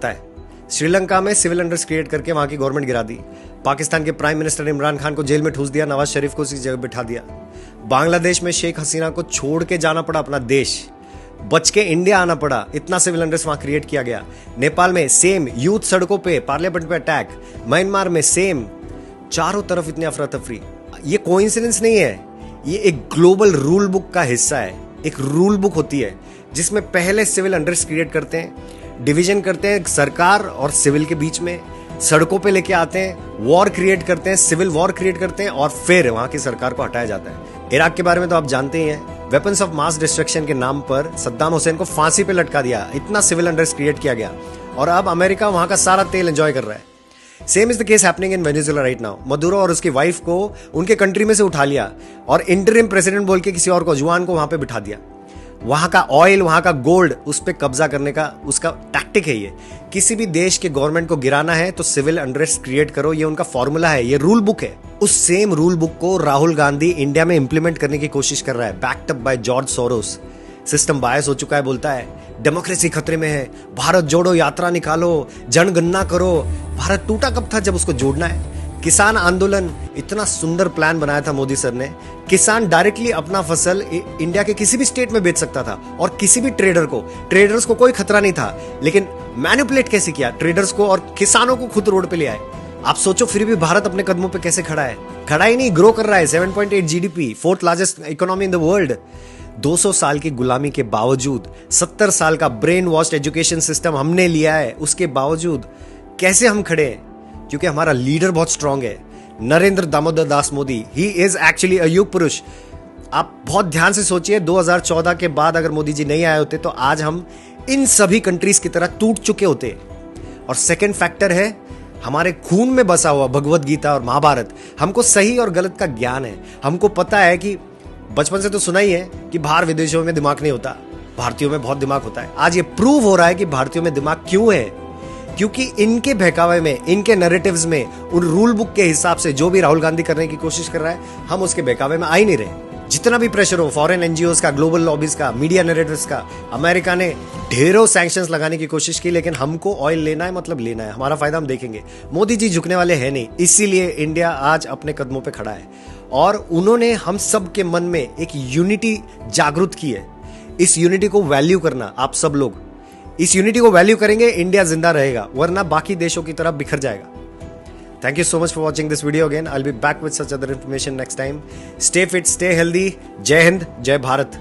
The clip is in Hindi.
है। श्रीलंका में सिविल अनरेस्ट क्रिएट करके वहां की गवर्नमेंट गिरा दी। पाकिस्तान के प्राइम मिनिस्टर इमरान खान को जेल में ठूस दिया, नवाज शरीफ को उसी जगह बिठा दिया। बांग्लादेश में शेख हसीना को छोड़ के जाना पड़ा अपना देश, बच के इंडिया आना पड़ा, इतना सिविल अनरेस्ट वहां क्रिएट किया गया। नेपाल में सेम, यूथ सड़कों पे, पार्लियामेंट पे अटैक। म्यांमार में सेम, चारों तरफ इतनी अफरा तफरी। ये कोइंसिडेंस नहीं है, ये एक ग्लोबल रूल बुक का हिस्सा है। एक रूल बुक होती है जिसमें पहले सिविल अनरेस्ट क्रिएट करते हैं, डिवीजन करते हैं सरकार और सिविल के बीच में, सड़कों पे लेके आते हैं, वॉर क्रिएट करते हैं, सिविल वॉर क्रिएट करते हैं और फिर वहां की सरकार को हटाया जाता है। इराक के बारे में तो आप जानते ही हैं, वेपन्स ऑफ मास डिस्ट्रक्शन के नाम पर सद्दाम हुसैन को फांसी पे लटका दिया, इतना सिविल अनरेस्ट क्रिएट किया गया और अब अमेरिका वहां का सारा तेल एंजॉय कर रहा है। Same is the case happening in Venezuela right now. Maduro और उसकी वाइफ को उनके कंट्री में से उठा लिया और इंटरिम प्रेसिडेंट बोल के किसी और को, जुआन को वहां पे बिठा दिया। वहां का ऑयल, वहां का गोल्ड, उस पर कब्जा करने का उसका टैक्टिक है ये। किसी भी देश के गवर्नमेंट को गिराना है तो सिविल अनरेस्ट क्रिएट करो, ये उनका फॉर्मूला है, ये रूल बुक है। उस सेम रूल बुक को राहुल गांधी इंडिया में इंप्लीमेंट करने की कोशिश कर रहा है, backed up by George Soros. System bias हो चुका है, बोलता है डेमोक्रेसी खतरे में है, भारत जोड़ो यात्रा निकालो, जनगणना करो। भारत टूटा कब था जब उसको जोड़ना है। किसान आंदोलन, इतना सुंदर प्लान बनाया था मोदी सर ने। किसान डायरेक्टली अपना फसल इंडिया के किसी भी स्टेट में बेच सकता था और किसी भी ट्रेडर्स को कोई खतरा नहीं था। लेकिन मैनिपुलेट कैसे किया ट्रेडर्स को और किसानों को खुद रोड पे ले आए। आप सोचो फिर भी भारत अपने कदमों पे कैसे खड़ा है। खड़ा ही नहीं, ग्रो कर रहा है। 7.8 GDP, 4th largest economy in the world. 200 साल की गुलामी के बावजूद, 70 साल का ब्रेन वॉश्ड एजुकेशन सिस्टम हमने लिया है, उसके बावजूद कैसे हम खड़े हैं? क्योंकि हमारा लीडर बहुत स्ट्रांग है, Narendra Damodar Das Modi. He is actually अ युग पुरुष। आप बहुत ध्यान से सोचिए, 2014 के बाद अगर मोदी जी नहीं आए होते तो आज हम इन सभी कंट्रीज की तरह टूट चुके होते। और सेकंड फैक्टर है, हमारे खून में बसा हुआ भगवत गीता और महाभारत। हमको सही और गलत का ज्ञान है। हमको पता है कि बचपन से तो सुना ही है कि बाहर विदेशों में दिमाग नहीं होता, भारतीयों में बहुत दिमाग होता है। आज ये प्रूव हो रहा है कि भारतीयों में दिमाग क्यों है, क्योंकि इनके बहकावे में, इनके नैरेटिव्स में, उन रूल बुक के हिसाब से जो भी राहुल गांधी करने की कोशिश कर रहा है, हम उसके बहकावे में आ ही नहीं रहे। जितना भी प्रेशर हो, फॉरेन एनजीओज का, ग्लोबल लॉबीज का, मीडिया नैरेटिव्स का, अमेरिका ने ढेरों सैंक्शंस लगाने की कोशिश की, लेकिन हमको ऑयल लेना है, मतलब लेना है, हमारा फायदा हम देखेंगे। मोदी जी झुकने वाले हैं नहीं, इसीलिए इंडिया आज अपने कदमों पे खड़ा है और उन्होंने हम सब के मन में एक यूनिटी जागृत की है। इस यूनिटी को वैल्यू करना, आप सब लोग इस यूनिटी को वैल्यू करेंगे, इंडिया जिंदा रहेगा, वरना बाकी देशों की तरफ बिखर जाएगा। Thank you so much for watching this video again. I'll be back with such other information next time. Stay fit, stay healthy. जय हिंद, जय भारत।